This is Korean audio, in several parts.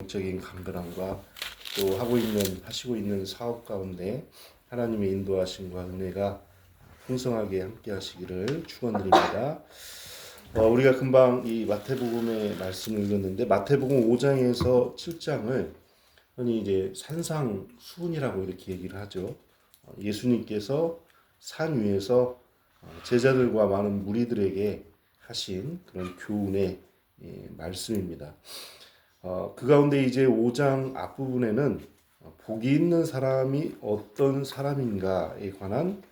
적인 간절함과 또 하시고 있는 사업 가운데 하나님의 인도하심과 은혜가 풍성하게 함께 하시기를 축원드립니다. 우리가 금방 이 마태복음의 말씀을 읽었는데 마태복음 5장에서 7장을 흔히 이제 산상수훈이라고 이렇게 얘기를 하죠. 예수님께서 산 위에서 제자들과 많은 무리들에게 하신 그런 교훈의 말씀입니다. 그 가운데 이제 5장 앞부분에는 복이 있는 사람이 어떤 사람인가에 관한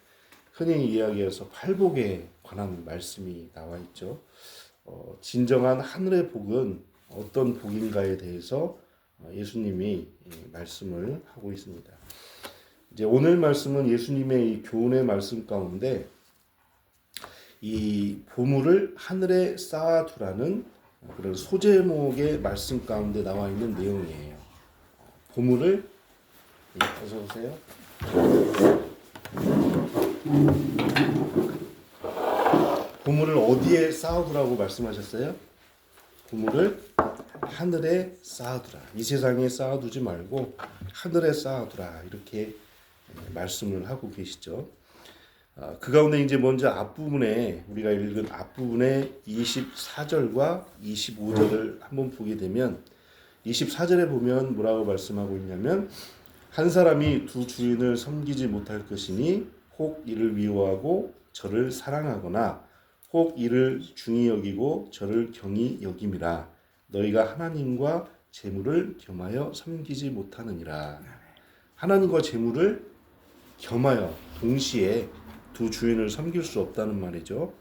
흔히 이야기해서 팔복에 관한 말씀이 나와 있죠. 진정한 하늘의 복은 어떤 복인가에 대해서 예수님이 말씀을 하고 있습니다. 이제 오늘 말씀은 예수님의 이 교훈의 말씀 가운데 이 보물을 하늘에 쌓아두라는 그런 소제목의 말씀 가운데 나와 있는 내용이에요. 보물을 어서 오세요. 보물을 어디에 쌓아두라고 말씀하셨어요? 보물을 하늘에 쌓아두라. 이 세상에 쌓아두지 말고 하늘에 쌓아두라. 이렇게 말씀을 하고 계시죠. 그 가운데 이제 먼저 앞부분에 우리가 읽은 앞부분에 24절과 25절을 한번 보게 되면 24절에 보면 뭐라고 말씀하고 있냐면 한 사람이 두 주인을 섬기지 못할 것이니 혹 이를 미워하고 저를 사랑하거나 혹 이를 중히 여기고 저를 경히 여김이라. 너희가 하나님과 재물을 겸하여 섬기지 못하느니라. 하나님과 재물을 겸하여 동시에 두 주인을 섬길 수 없다는 말이죠.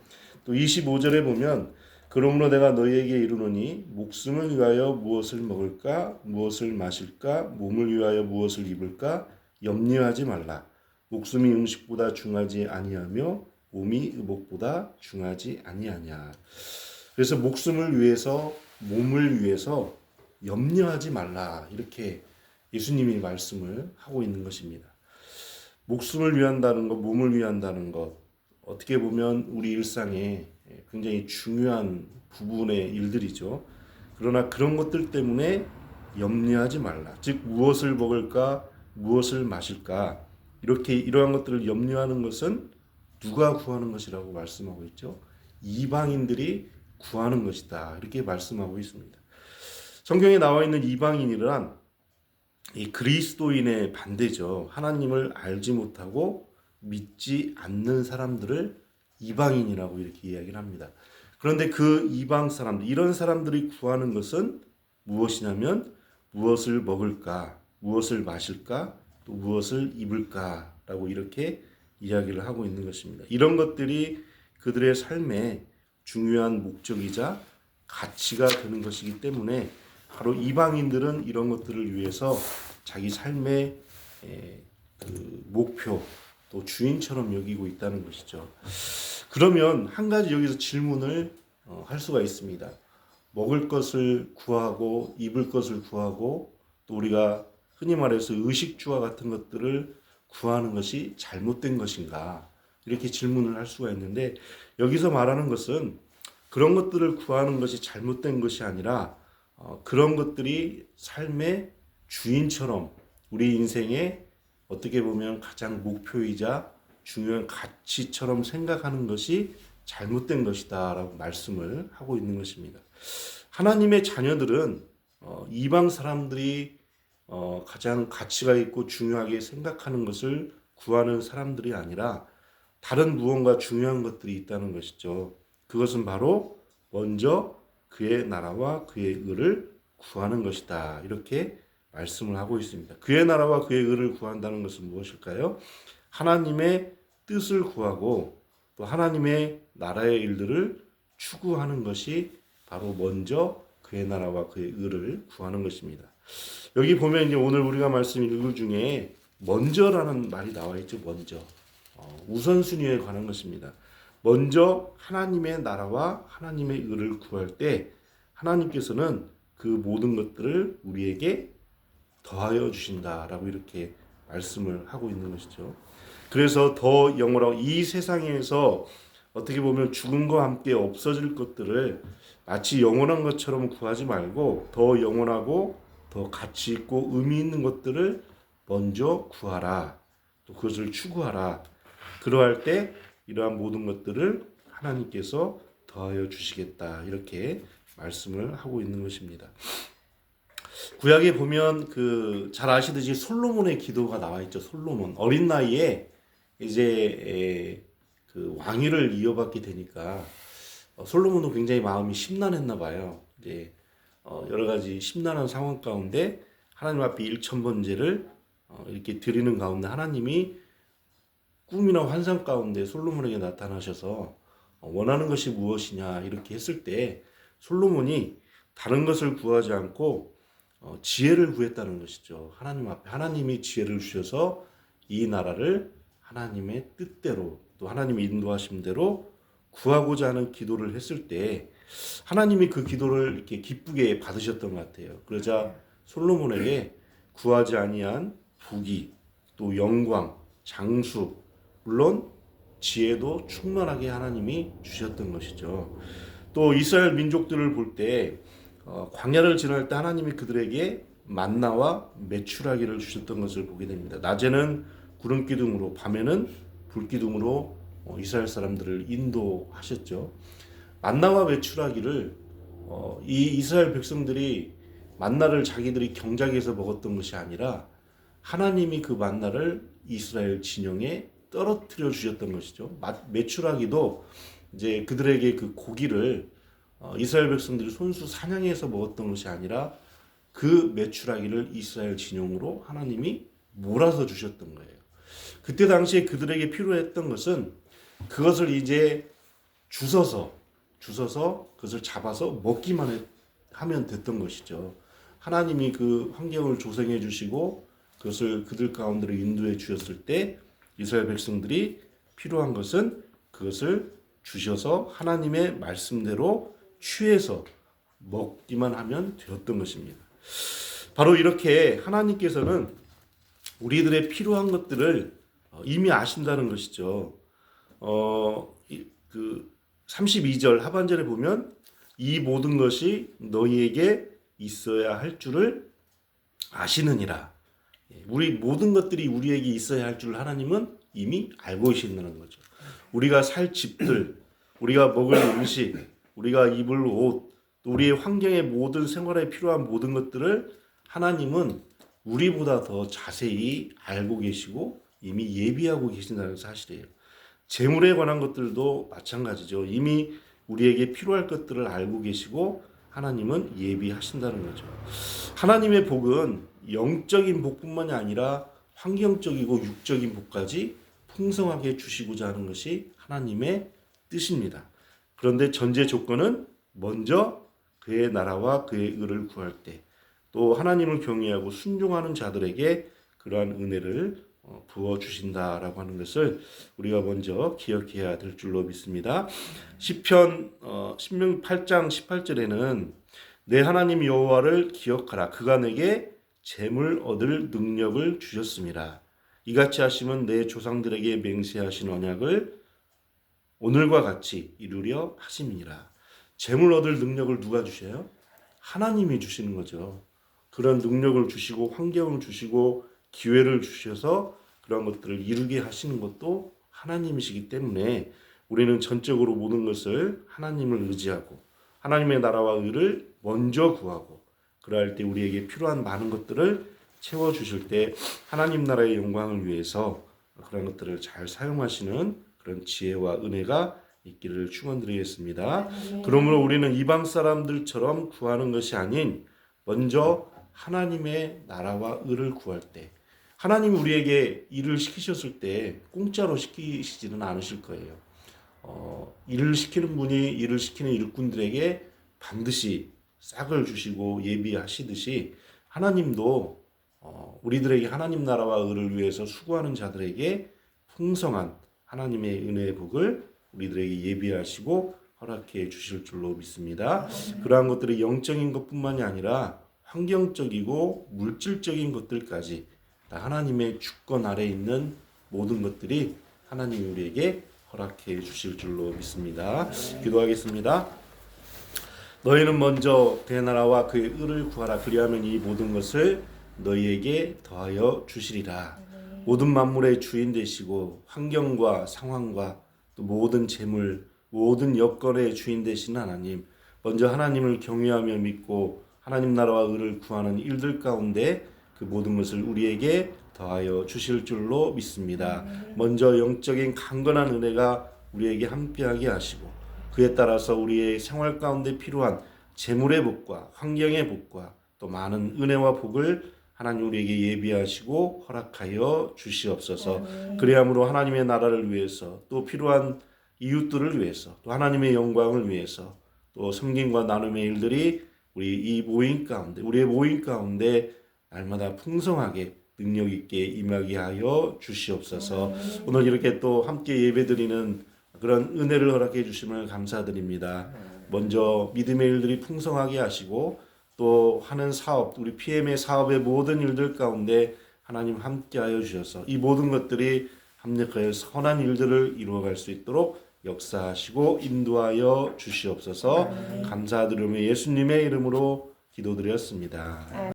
또 25절에 보면 그러므로 내가 너희에게 이르노니 목숨을 위하여 무엇을 먹을까 무엇을 마실까 몸을 위하여 무엇을 입을까 염려하지 말라. 목숨이 음식보다 중하지 아니하며 몸이 의복보다 중하지 아니하냐. 그래서 목숨을 위해서 몸을 위해서 염려하지 말라. 이렇게 예수님이 말씀을 하고 있는 것입니다. 목숨을 위한다는 것, 몸을 위한다는 것, 어떻게 보면 우리 일상에 굉장히 중요한 부분의 일들이죠. 그러나 그런 것들 때문에 염려하지 말라. 즉 무엇을 먹을까, 무엇을 마실까, 이렇게 이러한 것들을 염려하는 것은 누가 구하는 것이라고 말씀하고 있죠. 이방인들이 구하는 것이다. 이렇게 말씀하고 있습니다. 성경에 나와 있는 이방인이란 이 그리스도인의 반대죠. 하나님을 알지 못하고 믿지 않는 사람들을 이방인이라고 이렇게 이야기를 합니다. 그런데 그 이방 사람들, 이런 사람들이 구하는 것은 무엇이냐면 무엇을 먹을까, 무엇을 마실까, 또 무엇을 입을까라고 이렇게 이야기를 하고 있는 것입니다. 이런 것들이 그들의 삶의 중요한 목적이자 가치가 되는 것이기 때문에 바로 이방인들은 이런 것들을 위해서 자기 삶의 그 목표 또 주인처럼 여기고 있다는 것이죠. 그러면 한 가지 여기서 질문을 할 수가 있습니다. 먹을 것을 구하고 입을 것을 구하고 또 우리가 흔히 말해서 의식주와 같은 것들을 구하는 것이 잘못된 것인가? 이렇게 질문을 할 수가 있는데 여기서 말하는 것은 그런 것들을 구하는 것이 잘못된 것이 아니라 그런 것들이 삶의 주인처럼 우리 인생의 어떻게 보면 가장 목표이자 중요한 가치처럼 생각하는 것이 잘못된 것이다 라고 말씀을 하고 있는 것입니다. 하나님의 자녀들은 이방 사람들이 가장 가치가 있고 중요하게 생각하는 것을 구하는 사람들이 아니라 다른 무언가 중요한 것들이 있다는 것이죠. 그것은 바로 먼저 그의 나라와 그의 의를 구하는 것이다. 이렇게 말씀을 하고 있습니다. 그의 나라와 그의 의를 구한다는 것은 무엇일까요? 하나님의 뜻을 구하고 또 하나님의 나라의 일들을 추구하는 것이 바로 먼저 그의 나라와 그의 의를 구하는 것입니다. 여기 보면 이제 오늘 우리가 말씀 읽을 중에 먼저라는 말이 나와 있죠. 먼저. 우선순위에 관한 것입니다. 먼저 하나님의 나라와 하나님의 의를 구할 때 하나님께서는 그 모든 것들을 우리에게 더하여 주신다라고 이렇게 말씀을 하고 있는 것이죠. 그래서 더 영원하고 이 세상에서 어떻게 보면 죽음과 함께 없어질 것들을 마치 영원한 것처럼 구하지 말고 더 영원하고 더 가치 있고 의미 있는 것들을 먼저 구하라. 또 그것을 추구하라. 그러할 때 이러한 모든 것들을 하나님께서 더하여 주시겠다. 이렇게 말씀을 하고 있는 것입니다. 구약에 보면 잘 아시듯이 솔로몬의 기도가 나와 있죠. 솔로몬 어린 나이에 이제 그 왕위를 이어받게 되니까 솔로몬도 굉장히 마음이 심란했나 봐요. 이제 여러 가지 심란한 상황 가운데 하나님 앞에 일천번제를 이렇게 드리는 가운데 하나님이 꿈이나 환상 가운데 솔로몬에게 나타나셔서 원하는 것이 무엇이냐 이렇게 했을 때 솔로몬이 다른 것을 구하지 않고 지혜를 구했다는 것이죠. 하나님 앞에 하나님이 지혜를 주셔서 이 나라를 하나님의 뜻대로 또 하나님이 인도하신 대로 구하고자 하는 기도를 했을 때 하나님이 그 기도를 이렇게 기쁘게 받으셨던 것 같아요. 그러자 솔로몬에게 구하지 아니한 부귀 또 영광 장수 물론 지혜도 충만하게 하나님이 주셨던 것이죠. 또 이스라엘 민족들을 볼 때 광야를 지날 때 하나님이 그들에게 만나와 메추라기를 주셨던 것을 보게 됩니다. 낮에는 구름 기둥으로 밤에는 불 기둥으로 이스라엘 사람들을 인도하셨죠. 만나와 메추라기를 이 이스라엘 백성들이 만나를 자기들이 경작에서 먹었던 것이 아니라 하나님이 그 만나를 이스라엘 진영에 떨어뜨려 주셨던 것이죠. 메추라기도 이제 그들에게 그 고기를 이스라엘 백성들이 손수 사냥해서 먹었던 것이 아니라 그 메추라기를 이스라엘 진영으로 하나님이 몰아서 주셨던 거예요. 그때 당시에 그들에게 필요했던 것은 그것을 이제 주워서 그것을 잡아서 먹기만 하면 됐던 것이죠. 하나님이 그 환경을 조성해 주시고 그것을 그들 가운데로 인도해 주셨을 때 이스라엘 백성들이 필요한 것은 그것을 주셔서 하나님의 말씀대로 취해서 먹기만 하면 되었던 것입니다. 바로 이렇게 하나님께서는 우리들의 필요한 것들을 이미 아신다는 것이죠. 그 32절 하반절에 보면 이 모든 것이 너희에게 있어야 할 줄을 아시느니라. 우리 모든 것들이 우리에게 있어야 할 줄 하나님은 이미 알고 계신다는 거죠. 우리가 살 집들, 우리가 먹을 음식, 우리가 입을 옷, 또 우리의 환경의 모든 생활에 필요한 모든 것들을 하나님은 우리보다 더 자세히 알고 계시고 이미 예비하고 계신다는 사실이에요. 재물에 관한 것들도 마찬가지죠. 이미 우리에게 필요할 것들을 알고 계시고 하나님은 예비하신다는 거죠. 하나님의 복은 영적인 복뿐만이 아니라 환경적이고 육적인 복까지 풍성하게 주시고자 하는 것이 하나님의 뜻입니다. 그런데 전제 조건은 먼저 그의 나라와 그의 의를 구할 때 또 하나님을 경외하고 순종하는 자들에게 그러한 은혜를 부어주신다라고 하는 것을 우리가 먼저 기억해야 될 줄로 믿습니다. 시편 신명 8장 18절에는 내 하나님 여호와를 기억하라. 그가 내게 재물 얻을 능력을 주셨습니다. 이같이 하시면 내 조상들에게 맹세하신 언약을 오늘과 같이 이루려 하심이니라. 재물 얻을 능력을 누가 주셔요? 하나님이 주시는 거죠. 그런 능력을 주시고 환경을 주시고 기회를 주셔서 그런 것들을 이루게 하시는 것도 하나님이시기 때문에 우리는 전적으로 모든 것을 하나님을 의지하고 하나님의 나라와 의를 먼저 구하고 그러할 때 우리에게 필요한 많은 것들을 채워주실 때 하나님 나라의 영광을 위해서 그런 것들을 잘 사용하시는 그런 지혜와 은혜가 있기를 축원드리겠습니다. 그러므로 우리는 이방 사람들처럼 구하는 것이 아닌 먼저 하나님의 나라와 의를 구할 때 하나님이 우리에게 일을 시키셨을 때 공짜로 시키시지는 않으실 거예요. 일을 시키는 분이 일을 시키는 일꾼들에게 반드시 싹을 주시고 예비하시듯이 하나님도 우리들에게 하나님 나라와 의를 위해서 수고하는 자들에게 풍성한 하나님의 은혜의 복을 우리들에게 예비하시고 허락해 주실 줄로 믿습니다. 그러한 것들이 영적인 것뿐만이 아니라 환경적이고 물질적인 것들까지 다 하나님의 주권 아래에 있는 모든 것들이 하나님이 우리에게 허락해 주실 줄로 믿습니다. 기도하겠습니다. 너희는 먼저 그의 나라와 그의 의를 구하라. 그리하면 이 모든 것을 너희에게 더하여 주시리라. 모든 만물의 주인 되시고 환경과 상황과 또 모든 재물, 모든 여건의 주인 되시는 하나님, 먼저 하나님을 경외하며 믿고 하나님 나라와 의를 구하는 일들 가운데 그 모든 것을 우리에게 더하여 주실 줄로 믿습니다. 먼저 영적인 강건한 은혜가 우리에게 함께하게 하시고 그에 따라서 우리의 생활 가운데 필요한 재물의 복과 환경의 복과 또 많은 은혜와 복을 하나님 우리에게 예비하시고 허락하여 주시옵소서. 그리함으로 하나님의 나라를 위해서 또 필요한 이웃들을 위해서 또 하나님의 영광을 위해서 또 섬김과 나눔의 일들이 우리의 모임 가운데 날마다 풍성하게 능력 있게 임하게 하여 주시옵소서. 오늘 이렇게 또 함께 예배드리는 그런 은혜를 허락해 주심을 감사드립니다. 먼저 믿음의 일들이 풍성하게 하시고 또 하는 사업, 우리 PM의 사업의 모든 일들 가운데 하나님 함께하여 주셔서 이 모든 것들이 합력하여 선한 일들을 이루어갈 수 있도록 역사하시고 인도하여 주시옵소서. 감사드리며 예수님의 이름으로 기도드렸습니다.